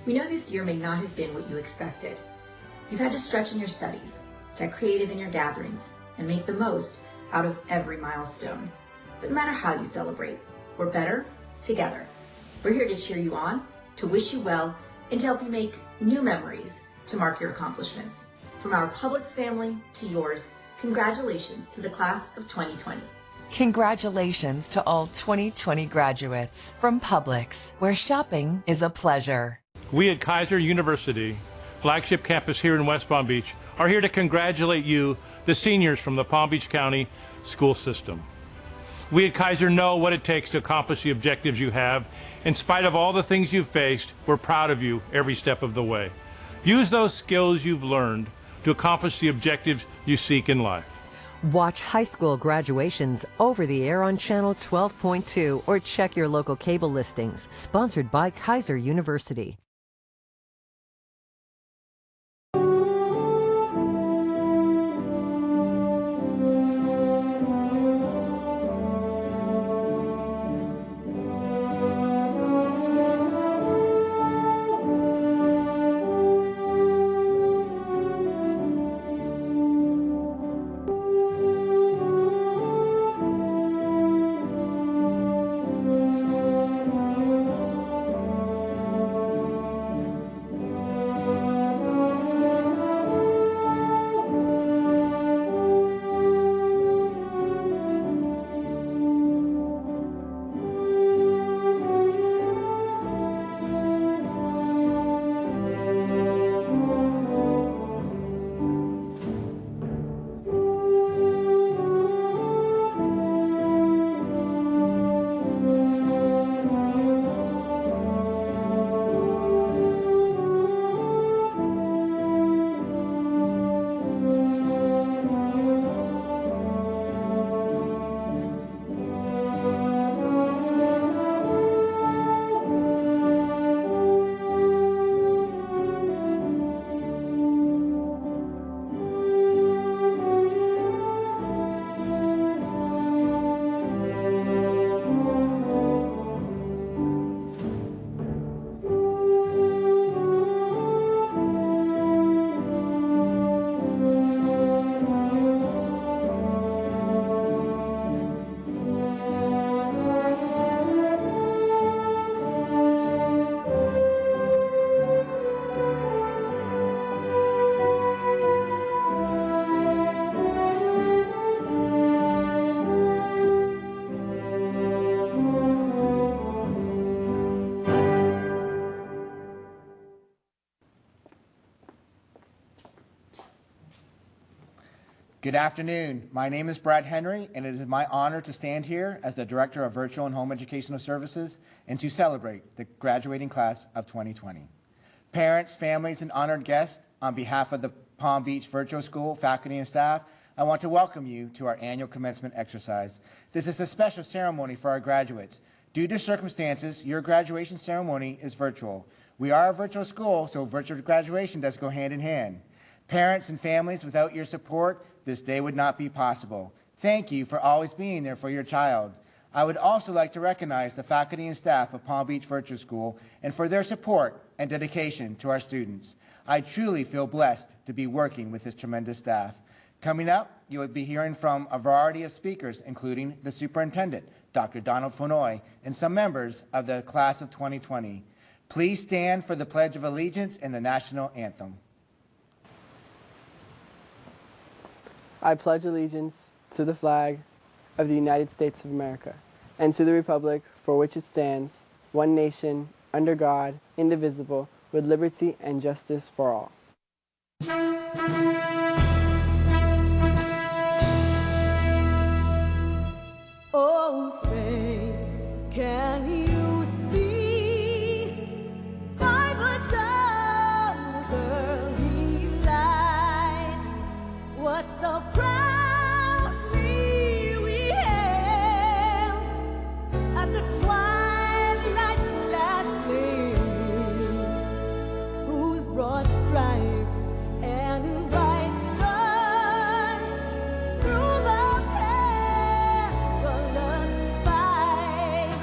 We know this year may not have been what you expected. You've had to stretch in your studies, get creative in your gatherings, and make the most out of every milestone. But no matter how you celebrate, we're better together. We're here to cheer you on, to wish you well, and to help you make new memories to mark your accomplishments. From our Publix family to yours, congratulations to the class of 2020. Congratulations to all 2020 graduates from Publix, where shopping is a pleasure. We at Kaiser University, flagship campus here in West Palm Beach, are here to congratulate you, the seniors from the Palm Beach County school system. We at Kaiser know what it takes to accomplish the objectives you have. In spite of all the things you've faced, we're proud of you every step of the way. Use those skills you've learned to accomplish the objectives you seek in life. Watch high school graduations over the air on Channel 12.2 or check your local cable listings. Sponsored by Kaiser University. Good afternoon. My name is Brad Henry, and it is my honor to stand here as the Director of Virtual and Home Educational Services and to celebrate the graduating class of 2020. Parents, families, and honored guests, on behalf of the Palm Beach Virtual School faculty and staff, I want to welcome you to our annual commencement exercise. This is a special ceremony for our graduates. Due to circumstances, your graduation ceremony is virtual. We are a virtual school, so virtual graduation does go hand in hand. Parents and families, without your support, this day would not be possible. Thank you for always being there for your child. I would also like to recognize the faculty and staff of Palm Beach Virtual School and for their support and dedication to our students. I truly feel blessed to be working with this tremendous staff. Coming up, you will be hearing from a variety of speakers, including the superintendent, Dr. Donald Fonoy, and some members of the class of 2020. Please stand for the Pledge of Allegiance and the National Anthem. I pledge allegiance to the flag of the United States of America and to the republic for which it stands, one nation, under God, indivisible, with liberty and justice for all. Oh, say, can you see by the dawn's early light what so proudly we hailed at the twilight's last gleaming, whose broad stripes and bright stars through the perilous fight,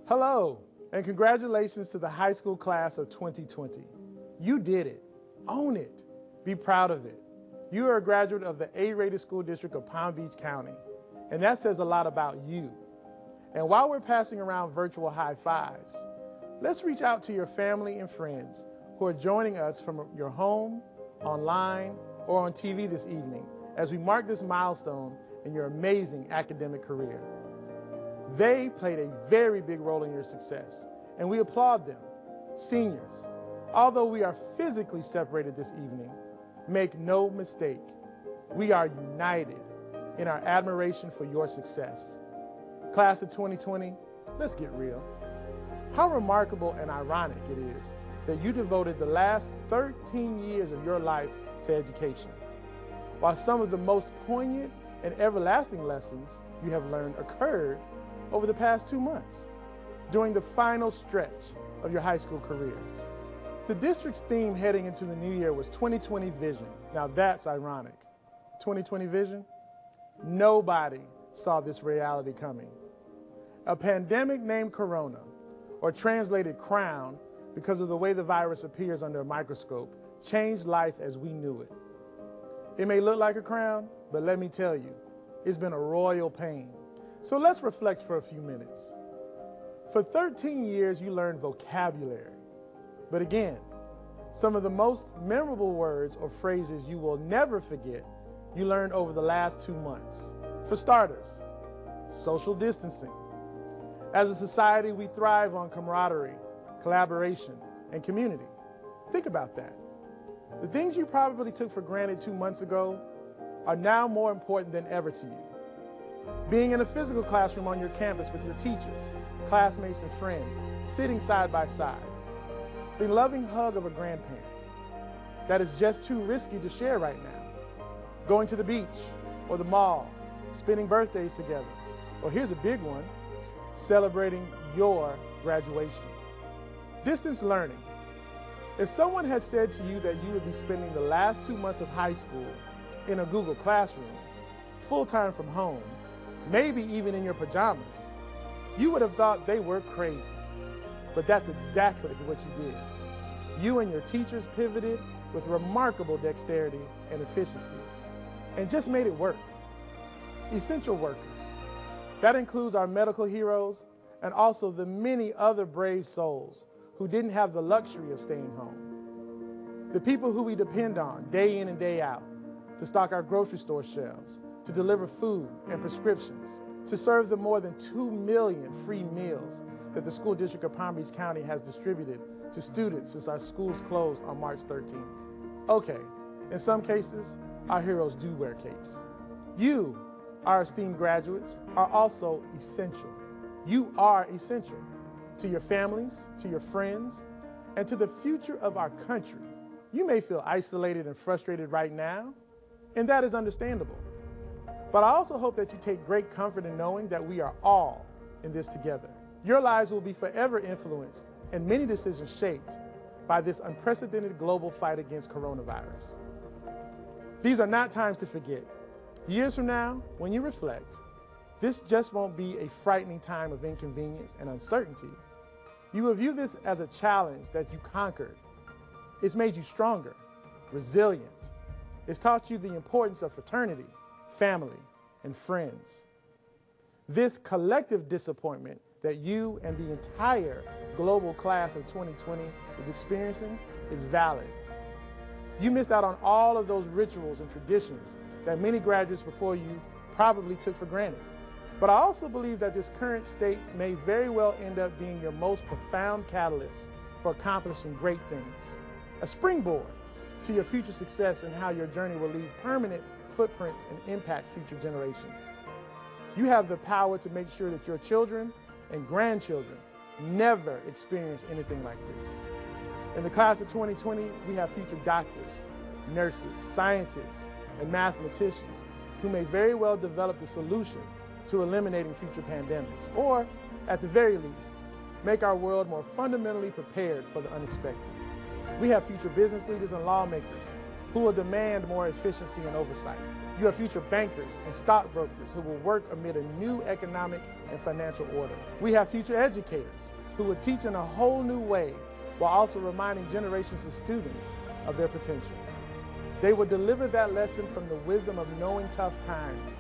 Hello, and congratulations to the high school class of 2020. You did it. Own it. Be proud of it. You are a graduate of the A-rated school district of Palm Beach County, and that says a lot about you. And while we're passing around virtual high fives, let's reach out to your family and friends who are joining us from your home, online, or on TV this evening as we mark this milestone in your amazing academic career. They played a very big role in your success, and we applaud them. Seniors, although we are physically separated this evening, make no mistake, we are united in our admiration for your success. Class of 2020, let's get real. How remarkable and ironic it is that you devoted the last 13 years of your life to education, while some of the most poignant and everlasting lessons you have learned occurred over the past 2 months, during the final stretch of your high school career. The district's theme heading into the new year was 2020 Vision. Now that's ironic. 2020 Vision? Nobody saw this reality coming. A pandemic named Corona, or translated Crown because of the way the virus appears under a microscope, changed life as we knew it. It may look like a crown, but let me tell you, it's been a royal pain. So let's reflect for a few minutes. For 13 years, you learned vocabulary. But again, some of the most memorable words or phrases you will never forget, you learned over the last 2 months. For starters, social distancing. As a society, we thrive on camaraderie, collaboration, and community. Think about that. The things you probably took for granted 2 months ago are now more important than ever to you. Being in a physical classroom on your campus with your teachers, classmates, and friends, sitting side by side. The loving hug of a grandparent that is just too risky to share right now. Going to the beach or the mall, spending birthdays together, or here's a big one, celebrating your graduation. Distance learning. If someone had said to you that you would be spending the last 2 months of high school in a Google Classroom, full-time from home, maybe even in your pajamas, you would have thought they were crazy. But that's exactly what you did. You and your teachers pivoted with remarkable dexterity and efficiency and just made it work. Essential workers. That includes our medical heroes and also the many other brave souls who didn't have the luxury of staying home. The people who we depend on day in and day out to stock our grocery store shelves, to deliver food and prescriptions, to serve the more than 2 million free meals that the school district of Palm Beach County has distributed to students since our schools closed on March 13th. Okay, in some cases, our heroes do wear capes. You, our esteemed graduates, are also essential. You are essential to your families, to your friends, and to the future of our country. You may feel isolated and frustrated right now, and that is understandable. But I also hope that you take great comfort in knowing that we are all in this together. Your lives will be forever influenced and many decisions shaped by this unprecedented global fight against coronavirus. These are not times to forget. Years from now, when you reflect, this just won't be a frightening time of inconvenience and uncertainty. You will view this as a challenge that you conquered. It's made you stronger, resilient. It's taught you the importance of fraternity, family, and friends. This collective disappointment that you and the entire global class of 2020 is experiencing is valid. You missed out on all of those rituals and traditions that many graduates before you probably took for granted. But I also believe that this current state may very well end up being your most profound catalyst for accomplishing great things. A springboard to your future success and how your journey will leave permanent footprints and impact future generations. You have the power to make sure that your children and grandchildren never experience anything like this. In the class of 2020, we have future doctors, nurses, scientists, and mathematicians who may very well develop the solution to eliminating future pandemics, or at the very least, make our world more fundamentally prepared for the unexpected. We have future business leaders and lawmakers who will demand more efficiency and oversight. You have future bankers and stockbrokers who will work amid a new economic and financial order. We have future educators who will teach in a whole new way while also reminding generations of students of their potential. They will deliver that lesson from the wisdom of knowing tough times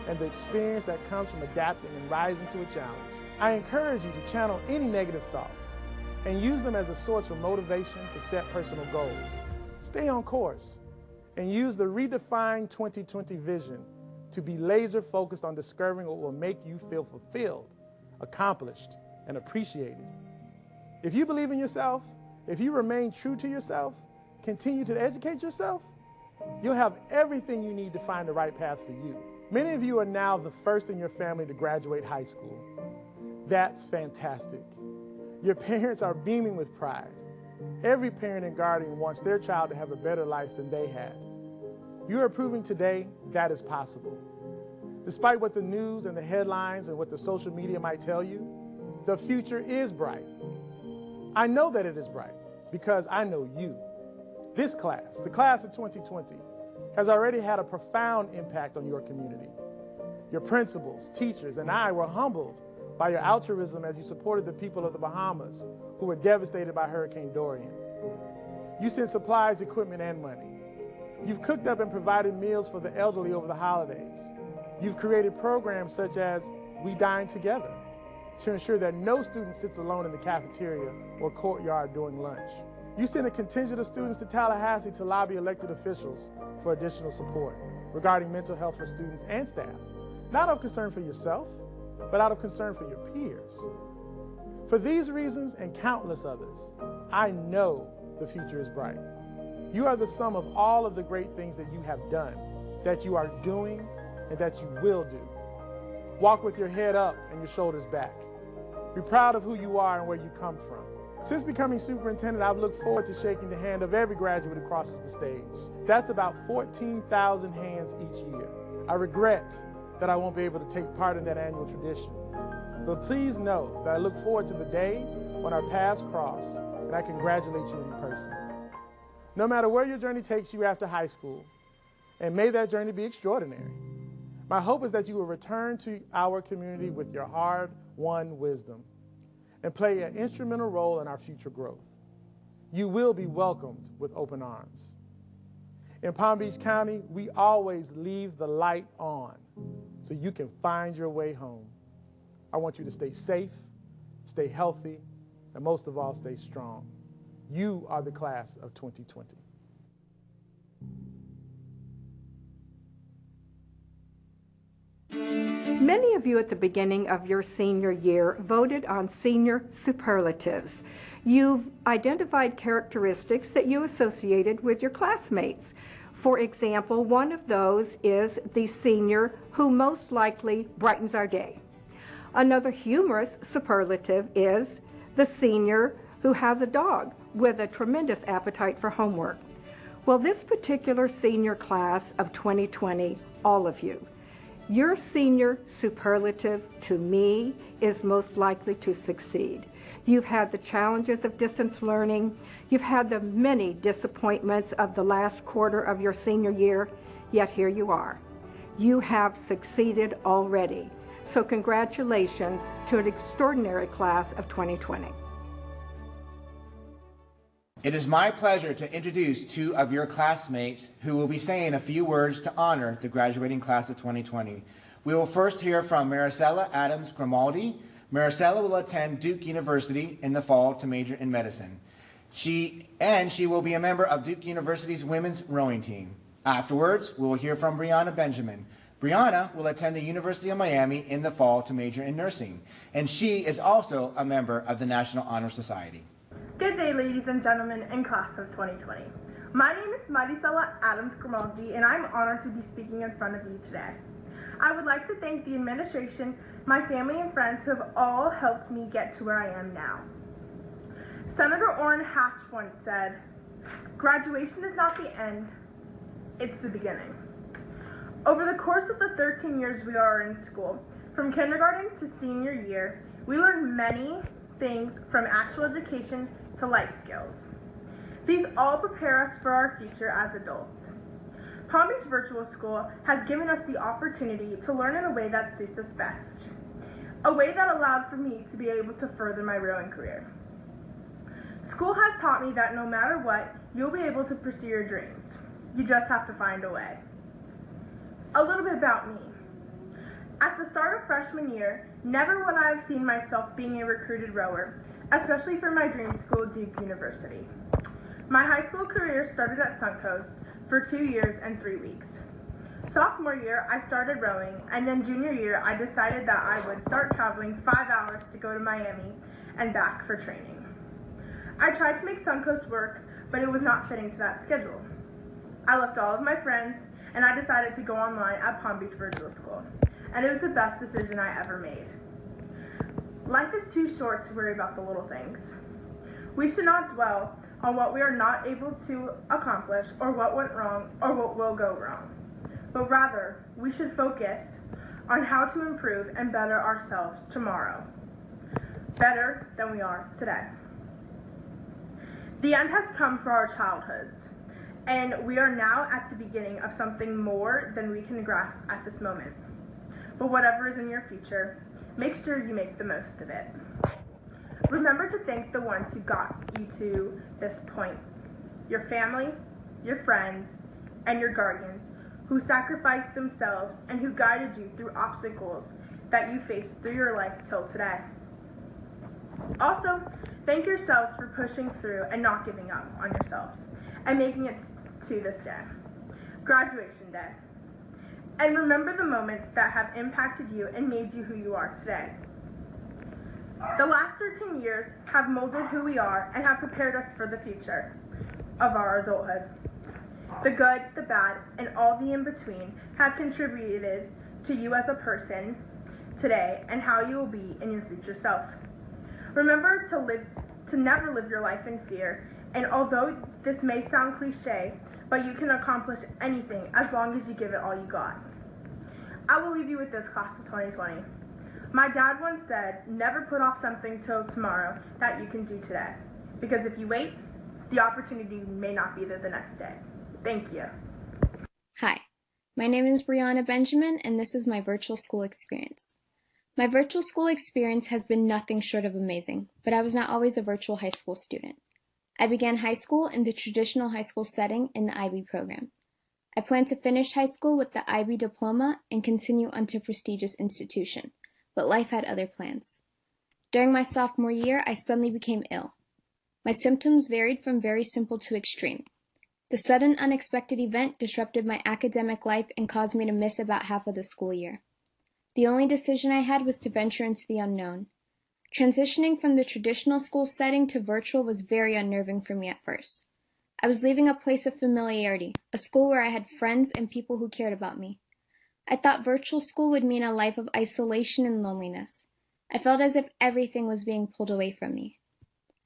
and the experience that comes from adapting and rising to a challenge. I encourage you to channel any negative thoughts and use them as a source for motivation to set personal goals. Stay on course and use the redefined 2020 vision to be laser focused on discovering what will make you feel fulfilled, accomplished, and appreciated. If you believe in yourself, if you remain true to yourself, continue to educate yourself, you'll have everything you need to find the right path for you. Many of you are now the first in your family to graduate high school. That's fantastic. Your parents are beaming with pride. Every parent and guardian wants their child to have a better life than they had. You are proving today that is possible. Despite what the news and the headlines and what the social media might tell you, the future is bright. I know that it is bright because I know you. This class, the class of 2020, has already had a profound impact on your community. Your principals, teachers, and I were humbled by your altruism as you supported the people of the Bahamas who were devastated by Hurricane Dorian. You sent supplies, equipment, and money. You've cooked up and provided meals for the elderly over the holidays. You've created programs such as We Dine Together to ensure that no student sits alone in the cafeteria or courtyard during lunch. You sent a contingent of students to Tallahassee to lobby elected officials for additional support regarding mental health for students and staff, not out of concern for yourself, but out of concern for your peers. For these reasons and countless others, I know the future is bright. You are the sum of all of the great things that you have done, that you are doing, and that you will do. Walk with your head up and your shoulders back. Be proud of who you are and where you come from. Since becoming superintendent, I've looked forward to shaking the hand of every graduate who crosses the stage. That's about 14,000 hands each year. I regret that I won't be able to take part in that annual tradition. But please know that I look forward to the day when our paths cross and I congratulate you in person. No matter where your journey takes you after high school, and may that journey be extraordinary, my hope is that you will return to our community with your hard-won wisdom and play an instrumental role in our future growth. You will be welcomed with open arms. In Palm Beach County, we always leave the light on so you can find your way home. I want you to stay safe, stay healthy, and most of all, stay strong. You are the class of 2020. Many of you at the beginning of your senior year voted on senior superlatives. You've identified characteristics that you associated with your classmates. For example, one of those is the senior who most likely brightens our day. Another humorous superlative is the senior who has a dog with a tremendous appetite for homework. Well, this particular senior class of 2020, all of you, your senior superlative, to me, is most likely to succeed. You've had the challenges of distance learning. You've had the many disappointments of the last quarter of your senior year, yet here you are. You have succeeded already. So congratulations to an extraordinary class of 2020. It is my pleasure to introduce two of your classmates who will be saying a few words to honor the graduating class of 2020. We will first hear from Maricela Adams Grimaldi. Maricela will attend Duke University in the fall to major in medicine. She will be a member of Duke University's women's rowing team. Afterwards, we will hear from Brianna Benjamin. Brianna will attend the University of Miami in the fall to major in nursing, and she is also a member of the National Honor Society. Good day, ladies and gentlemen in class of 2020. My name is Maricela Adams Grimaldi, and I'm honored to be speaking in front of you today. I would like to thank the administration, my family and friends who have all helped me get to where I am now. Senator Orrin Hatch once said, "Graduation is not the end, it's the beginning." Over the course of the 13 years we are in school, from kindergarten to senior year, we learn many things from actual education to life skills. These all prepare us for our future as adults. Palm Beach Virtual School has given us the opportunity to learn in a way that suits us best, a way that allowed for me to be able to further my rowing career. School has taught me that no matter what, you'll be able to pursue your dreams. You just have to find a way. A little bit about me. At the start of freshman year, never would I have seen myself being a recruited rower, especially for my dream school, Duke University. My high school career started at Suncoast for 2 years and 3 weeks. Sophomore year, I started rowing, and then junior year, I decided that I would start traveling 5 hours to go to Miami and back for training. I tried to make Suncoast work, but it was not fitting to that schedule. I left all of my friends, and I decided to go online at Palm Beach Virtual School, and it was the best decision I ever made. Life is too short to worry about the little things. We should not dwell on what we are not able to accomplish or what went wrong or what will go wrong, but rather we should focus on how to improve and better ourselves tomorrow, better than we are today. The end has come for our childhoods, and we are now at the beginning of something more than we can grasp at this moment. But whatever is in your future, make sure you make the most of it. Remember to thank the ones who got you to this point, your family, your friends, and your guardians who sacrificed themselves and who guided you through obstacles that you faced through your life till today. Also, thank yourselves for pushing through and not giving up on yourselves and making it to this day, graduation day. And remember the moments that have impacted you and made you who you are today. The last 13 years have molded who we are and have prepared us for the future of our adulthood. The good, the bad, and all the in-between have contributed to you as a person today and how you will be in your future self. Remember to never live your life in fear, and although this may sound cliche, but you can accomplish anything as long as you give it all you got. I will leave you with this, class of 2020. My dad once said, never put off something till tomorrow that you can do today, because if you wait, the opportunity may not be there the next day. Thank you. Hi, my name is Brianna Benjamin, and this is my virtual school experience. My virtual school experience has been nothing short of amazing, but I was not always a virtual high school student. I began high school in the traditional high school setting in the IB program. I plan to finish high school with the IB diploma and continue onto a prestigious institution, but life had other plans. During my sophomore year, I suddenly became ill. My symptoms varied from very simple to extreme. The sudden unexpected event disrupted my academic life and caused me to miss about half of the school year. The only decision I had was to venture into the unknown. Transitioning from the traditional school setting to virtual was very unnerving for me at first. I was leaving a place of familiarity, a school where I had friends and people who cared about me. I thought virtual school would mean a life of isolation and loneliness. I felt as if everything was being pulled away from me.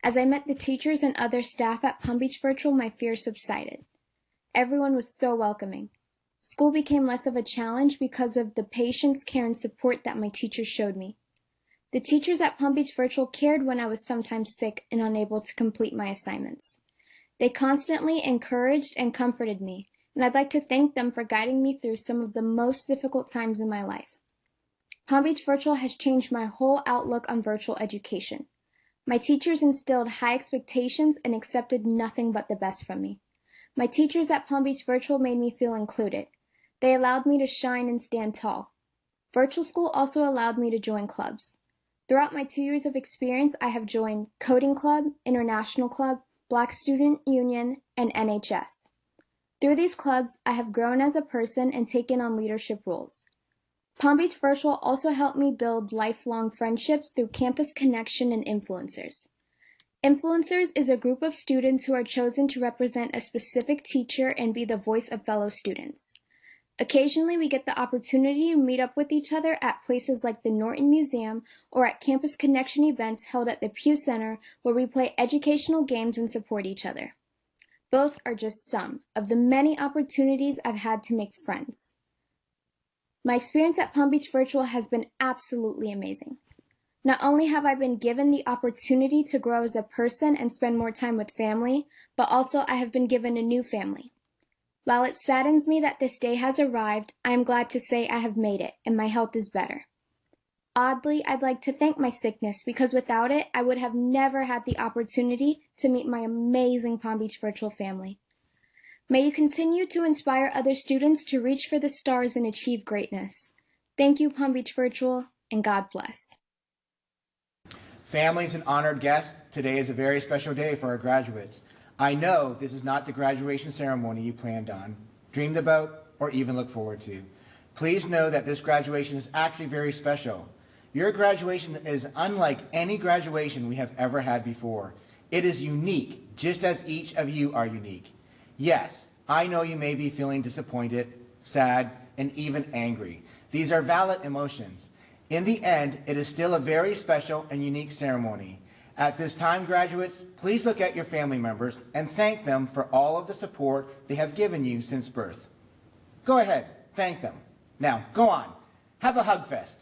As I met the teachers and other staff at Palm Beach Virtual, my fears subsided. Everyone was so welcoming. School became less of a challenge because of the patience, care, and support that my teachers showed me. The teachers at Palm Beach Virtual cared when I was sometimes sick and unable to complete my assignments. They constantly encouraged and comforted me, and I'd like to thank them for guiding me through some of the most difficult times in my life. Palm Beach Virtual has changed my whole outlook on virtual education. My teachers instilled high expectations and accepted nothing but the best from me. My teachers at Palm Beach Virtual made me feel included. They allowed me to shine and stand tall. Virtual school also allowed me to join clubs. Throughout my 2 years of experience, I have joined Coding Club, International Club, Black Student Union, and NHS. Through these clubs, I have grown as a person and taken on leadership roles. Palm Beach Virtual also helped me build lifelong friendships through Campus Connection and Influencers. Influencers is a group of students who are chosen to represent a specific teacher and be the voice of fellow students. Occasionally, we get the opportunity to meet up with each other at places like the Norton Museum or at Campus Connection events held at the Pew Center, where we play educational games and support each other. Both are just some of the many opportunities I've had to make friends. My experience at Palm Beach Virtual has been absolutely amazing. Not only have I been given the opportunity to grow as a person and spend more time with family, but also I have been given a new family. While it saddens me that this day has arrived, I am glad to say I have made it and my health is better. Oddly, I'd like to thank my sickness because without it, I would have never had the opportunity to meet my amazing Palm Beach virtual family. May you continue to inspire other students to reach for the stars and achieve greatness. Thank you, Palm Beach Virtual, and God bless. Families and honored guests, today is a very special day for our graduates. I know this is not the graduation ceremony you planned on, dreamed about, or even looked forward to. Please know that this graduation is actually very special. Your graduation is unlike any graduation we have ever had before. It is unique, just as each of you are unique. Yes, I know you may be feeling disappointed, sad, and even angry. These are valid emotions. In the end, it is still a very special and unique ceremony. At this time, graduates, please look at your family members and thank them for all of the support they have given you since birth. Go ahead, thank them. Now, go on, have a hug fest.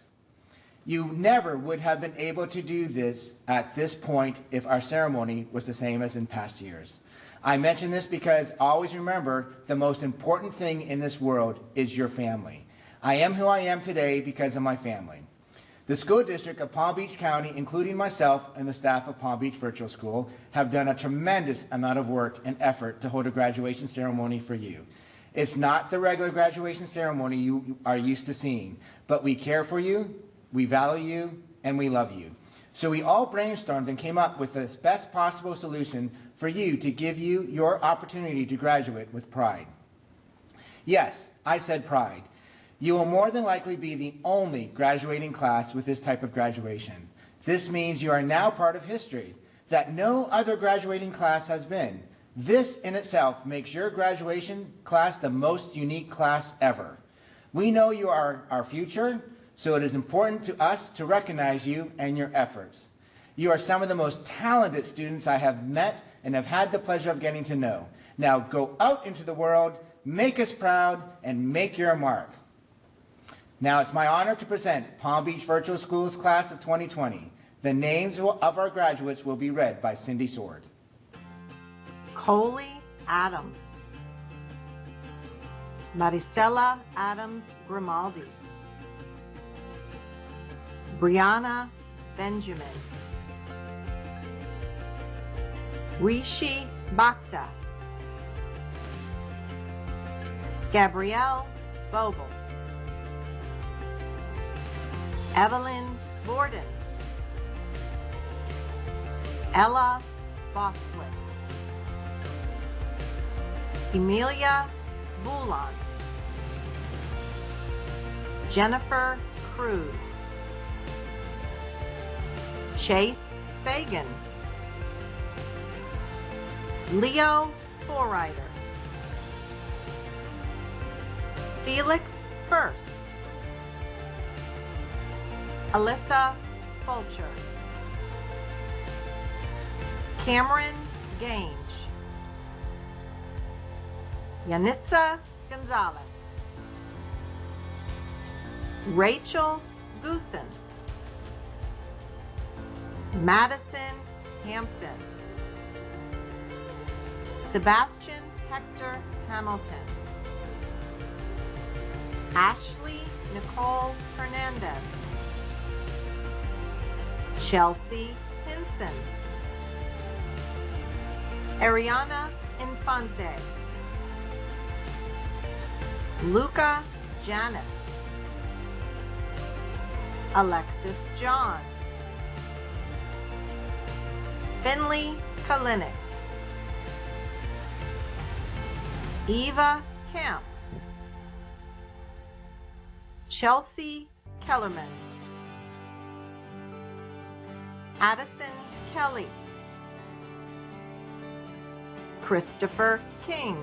You never would have been able to do this at this point if our ceremony was the same as in past years. I mention this because always remember the most important thing in this world is your family. I am who I am today because of my family. The school district of Palm Beach County, including myself and the staff of Palm Beach Virtual School, have done a tremendous amount of work and effort to hold a graduation ceremony for you. It's not the regular graduation ceremony you are used to seeing, but we care for you, we value you, and we love you. So we all brainstormed and came up with the best possible solution for you to give you your opportunity to graduate with pride. Yes, I said pride. You will more than likely be the only graduating class with this type of graduation. This means you are now part of history that no other graduating class has been. This in itself makes your graduation class the most unique class ever. We know you are our future, so it is important to us to recognize you and your efforts. You are some of the most talented students I have met and have had the pleasure of getting to know. Now go out into the world, make us proud, and make your mark. Now it's my honor to present Palm Beach Virtual School's class of 2020. The names of our graduates will be read by Cindy Sword. Coley Adams, Maricela Adams Grimaldi, Brianna Benjamin, Rishi Bhakta, Gabrielle Vogel, Evelyn Borden, Ella Bostwick, Emilia Boulon, Jennifer Cruz, Chase Fagan, Leo Forrider, Felix First, Alyssa Fulcher, Cameron Gange, Yanitza Gonzalez, Rachel Goosen, Madison Hampton, Sebastian Hector Hamilton, Ashley Nicole Hernandez, Chelsea Hinson, Ariana Infante, Luca Janis, Alexis Johns, Finley Kalinick, Eva Camp, Chelsea Kellerman, Addison Kelly, Christopher King,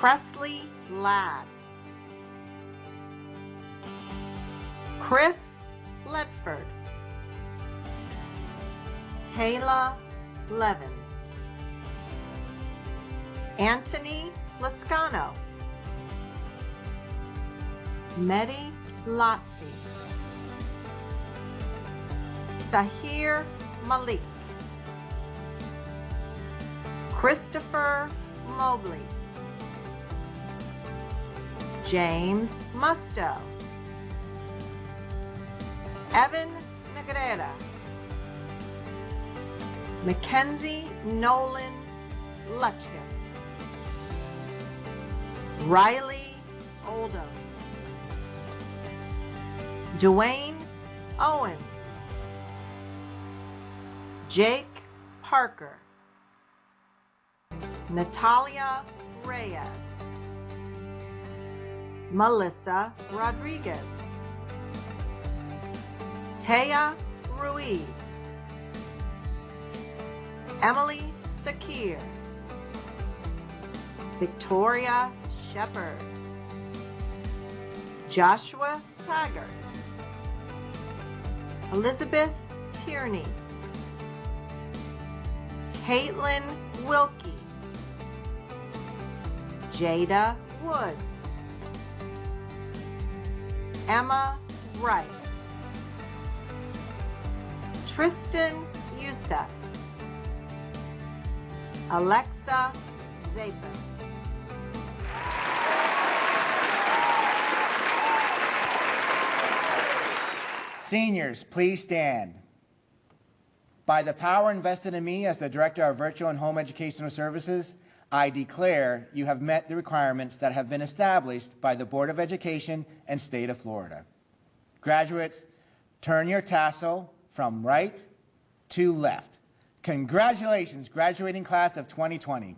Presley Ladd, Chris Ledford, Kayla Levins, Anthony Lascano, Medi Lotfi, Sahir Malik, Christopher Mobley, James Musto, Evan Negrera, Mackenzie Nolan Lutchkis, Riley Oldham, Dwayne Owens, Jake Parker, Natalia Reyes, Melissa Rodriguez, Taya Ruiz, Emily Sakir, Victoria Shepard, Joshua Taggart, Elizabeth Tierney, Caitlin Wilkie, Jada Woods, Emma Wright, Tristan Youssef, Alexa Zapin. Seniors, please stand. By the power invested in me as the Director of Virtual and Home Educational Services, I declare you have met the requirements that have been established by the Board of Education and State of Florida. Graduates, turn your tassel from right to left. Congratulations, graduating class of 2020.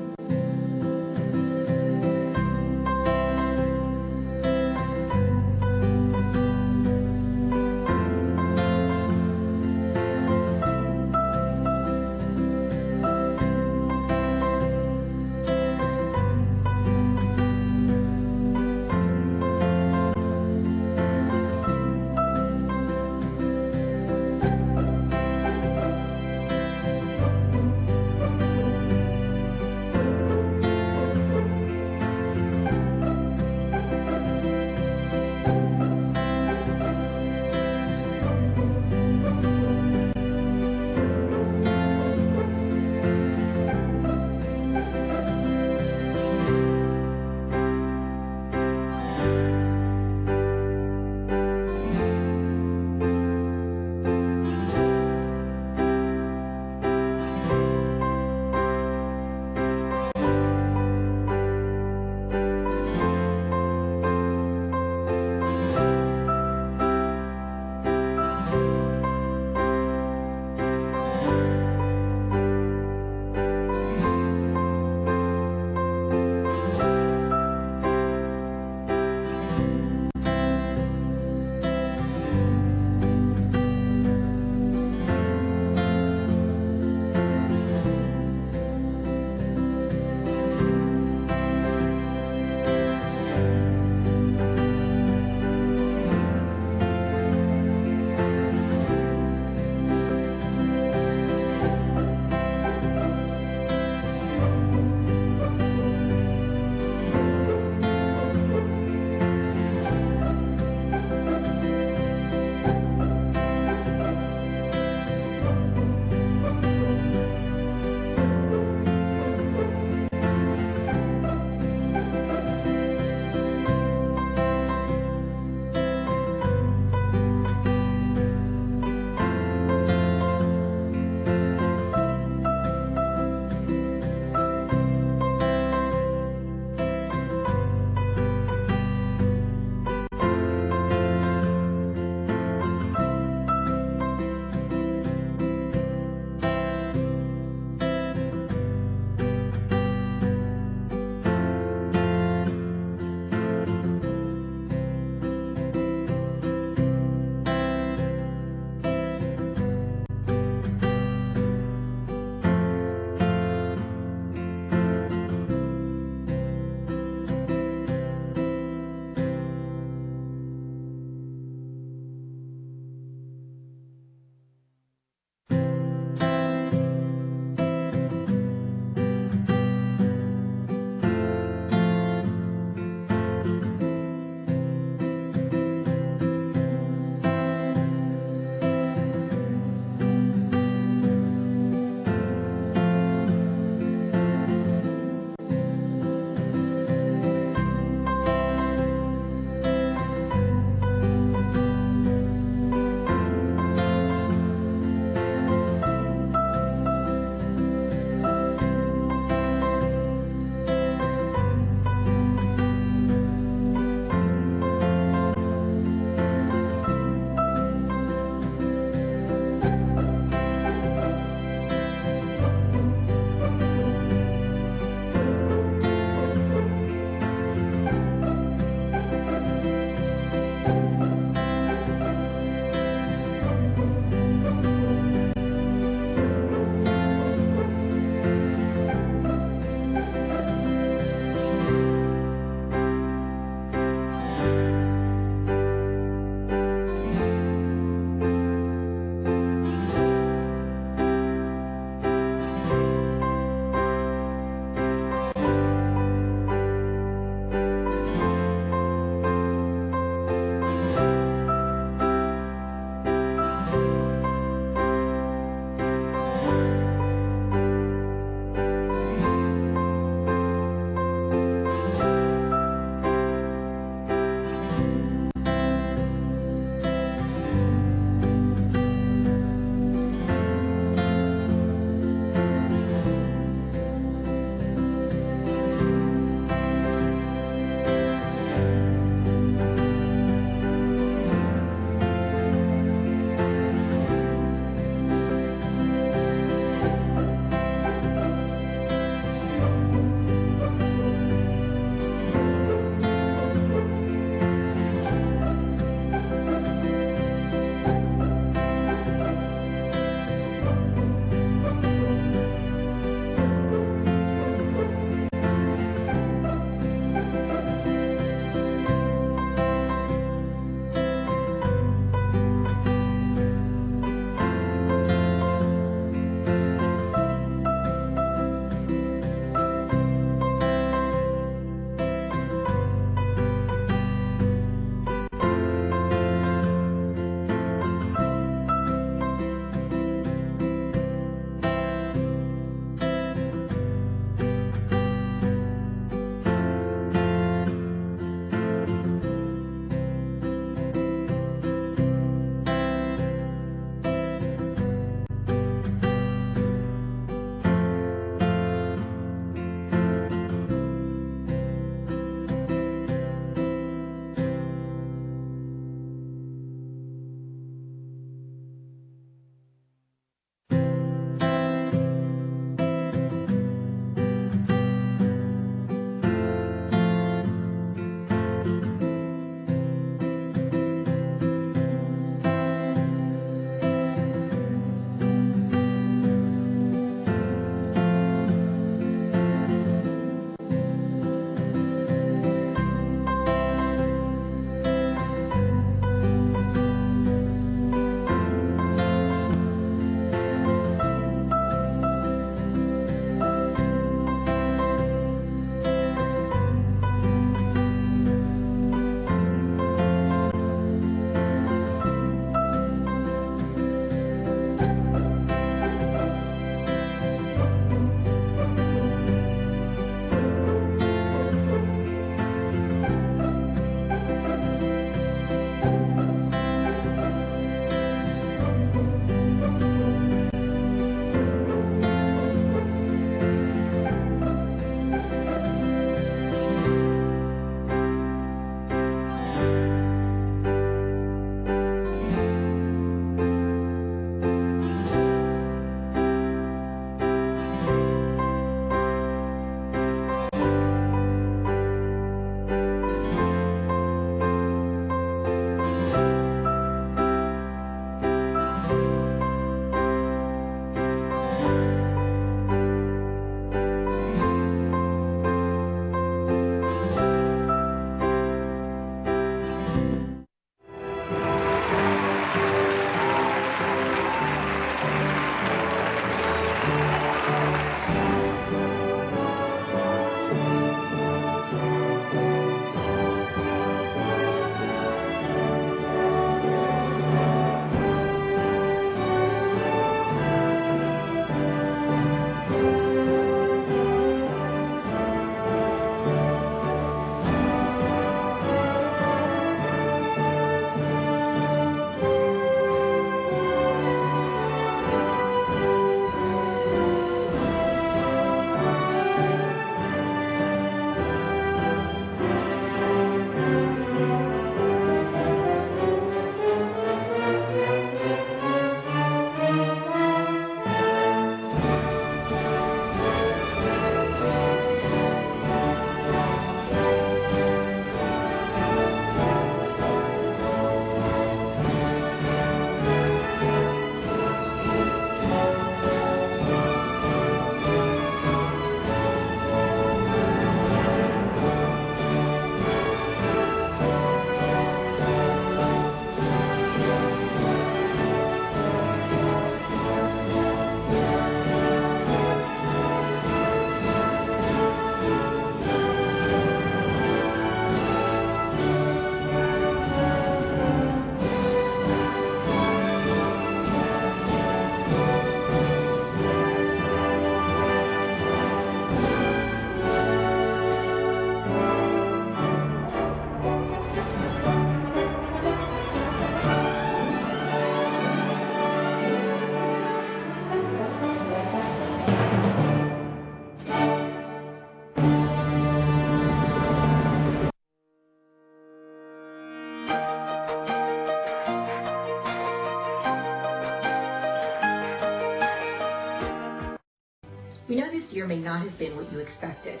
previous year may not have been what you expected.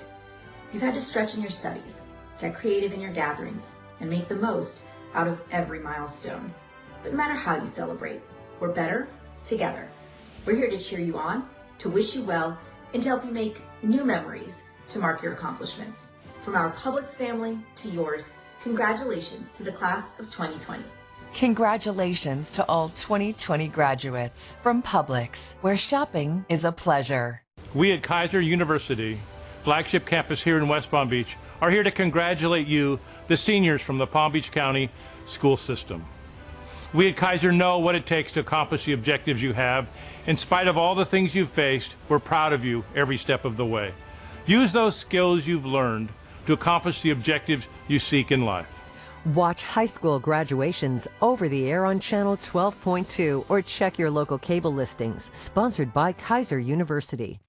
You've had to stretch in your studies, get creative in your gatherings, and make the most out of every milestone. But no matter how you celebrate, we're better together. We're here to cheer you on, to wish you well, and to help you make new memories to mark your accomplishments. From our Publix family to yours, congratulations to the class of 2020. Congratulations to all 2020 graduates from Publix, where shopping is a pleasure. We at Kaiser University, flagship campus here in West Palm Beach, are here to congratulate you, the seniors from the Palm Beach County school system. We at Kaiser know what it takes to accomplish the objectives you have. In spite of all the things you've faced, we're proud of you every step of the way. Use those skills you've learned to accomplish the objectives you seek in life. Watch high school graduations over the air on Channel 12.2 or check your local cable listings. Sponsored by Kaiser University.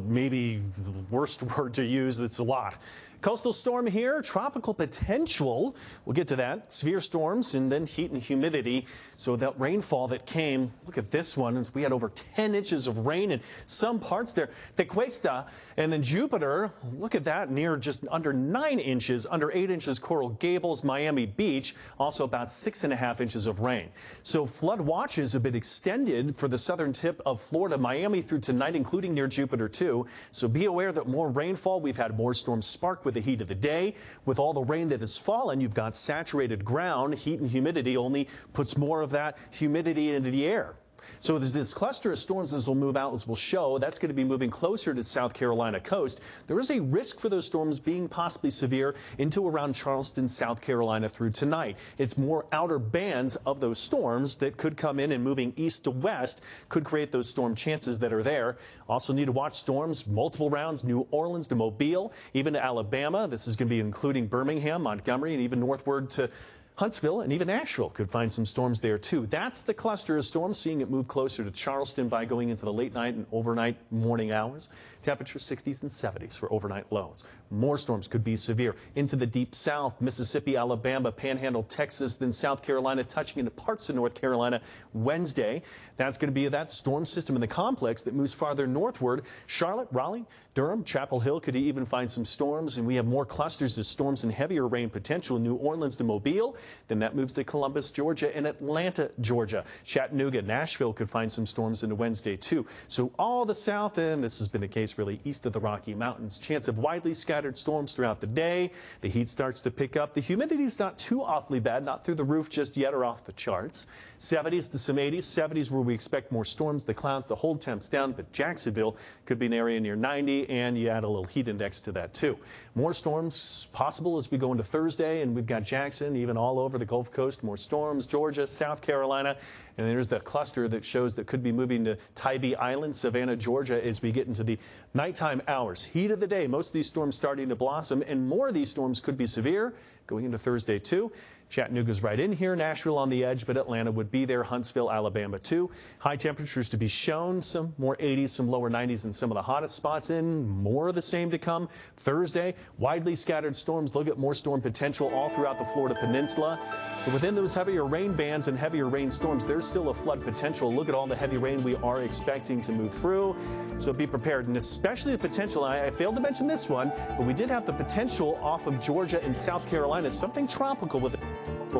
Maybe the worst word to use, it's a lot. Coastal storm here, tropical potential. We'll get to that. Severe storms and then heat and humidity. So that rainfall that came, look at this one. We had over 10 inches of rain in some parts there. The Cuesta and then Jupiter, look at that, near just under 9 inches, under 8 inches Coral Gables, Miami Beach, also about 6.5 inches of rain. So flood watches have been extended for the southern tip of Florida, Miami through tonight, including near Jupiter too. So be aware that more rainfall. We've had more storms spark with the heat of the day. With all the rain that has fallen, you've got saturated ground. Heat and humidity only puts more of that humidity into the air. So there's this cluster of storms as will move out, as we'll show. That's going to be moving closer to South Carolina coast. There is a risk for those storms being possibly severe into around Charleston, South Carolina through tonight. It's more outer bands of those storms that could come in and moving east to west could create those storm chances that are there. Also need to watch storms, multiple rounds, New Orleans to Mobile, even to Alabama. This is going to be including Birmingham, Montgomery, and even northward to Huntsville and even Nashville could find some storms there too. That's the cluster of storms, seeing it move closer to Charleston by going into the late night and overnight morning hours. Temperatures 60s and 70s for overnight lows. More storms could be severe into the deep south, Mississippi, Alabama, Panhandle, Texas, then South Carolina, touching into parts of North Carolina Wednesday. That's going to be that storm system in the complex that moves farther northward. Charlotte, Raleigh, Durham, Chapel Hill could even find some storms, and we have more clusters of storms and heavier rain potential in New Orleans to Mobile. Then that moves to Columbus, Georgia, and Atlanta, Georgia. Chattanooga, Nashville could find some storms into Wednesday too. So all the south end, this has been the case really east of the Rocky Mountains. Chance of widely scattered storms throughout the day. The heat starts to pick up. The humidity is not too awfully bad, not through the roof just yet or off the charts. 70s to some 80s. 70s where we expect more storms. The clouds to hold temps down, but Jacksonville could be an area near 90, and you add a little heat index to that too. More storms possible as we go into Thursday, and we've got Jackson, even all over the Gulf Coast. More storms, Georgia, South Carolina, and there's that cluster that shows that could be moving to Tybee Island, Savannah, Georgia, as we get into the nighttime hours. Heat of the day, most of these storms starting to blossom, and more of these storms could be severe going into Thursday too. Chattanooga's right in here, Nashville on the edge, but Atlanta would be there, Huntsville, Alabama too. High temperatures to be shown, some more 80s, some lower 90s in some of the hottest spots in. More of the same to come Thursday. Widely scattered storms. Look at more storm potential all throughout the Florida Peninsula. So within those heavier rain bands and heavier rain storms, there's still a flood potential. Look at all the heavy rain we are expecting to move through. So be prepared, and especially the potential. I failed to mention this one, but we did have the potential off of Georgia and South Carolina, something tropical with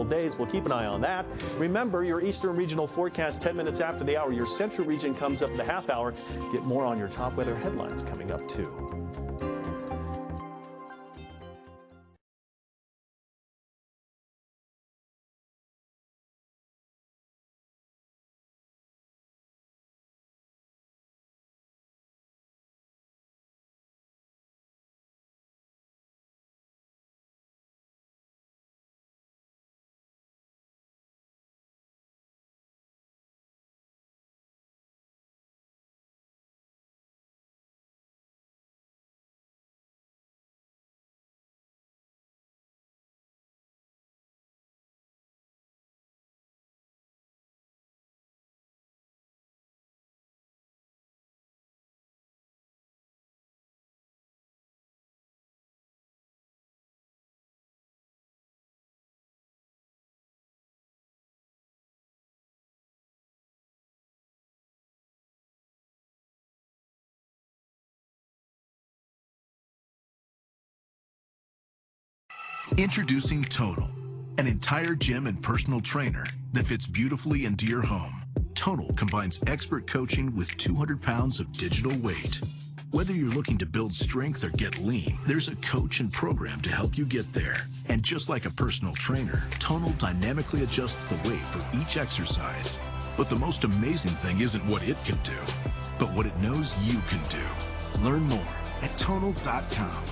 days. We'll keep an eye on that. Remember, your Eastern Regional forecast 10 minutes after the hour. Your Central Region comes up in the half hour. Get more on your top weather headlines coming up too. Introducing Tonal, an entire gym and personal trainer that fits beautifully into your home. Tonal combines expert coaching with 200 pounds of digital weight. Whether you're looking to build strength or get lean, there's a coach and program to help you get there. And just like a personal trainer, Tonal dynamically adjusts the weight for each exercise. But the most amazing thing isn't what it can do, but what it knows you can do. Learn more at Tonal.com.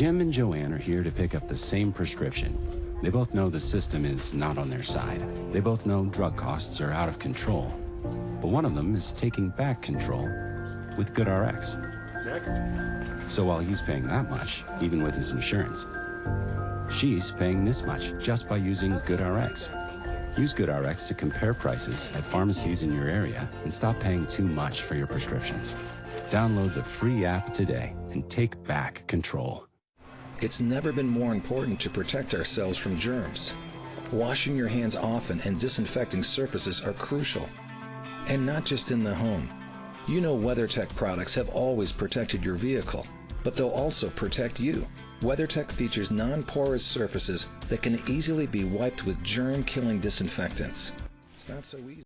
Jim and Joanne are here to pick up the same prescription. They both know the system is not on their side. They both know drug costs are out of control. But one of them is taking back control with GoodRx. Next. So while he's paying that much, even with his insurance, she's paying this much just by using GoodRx. Use GoodRx to compare prices at pharmacies in your area and stop paying too much for your prescriptions. Download the free app today and take back control. It's never been more important to protect ourselves from germs. Washing your hands often and disinfecting surfaces are crucial. And not just in the home. You know WeatherTech products have always protected your vehicle, but they'll also protect you. WeatherTech features non-porous surfaces that can easily be wiped with germ-killing disinfectants. It's not so easy.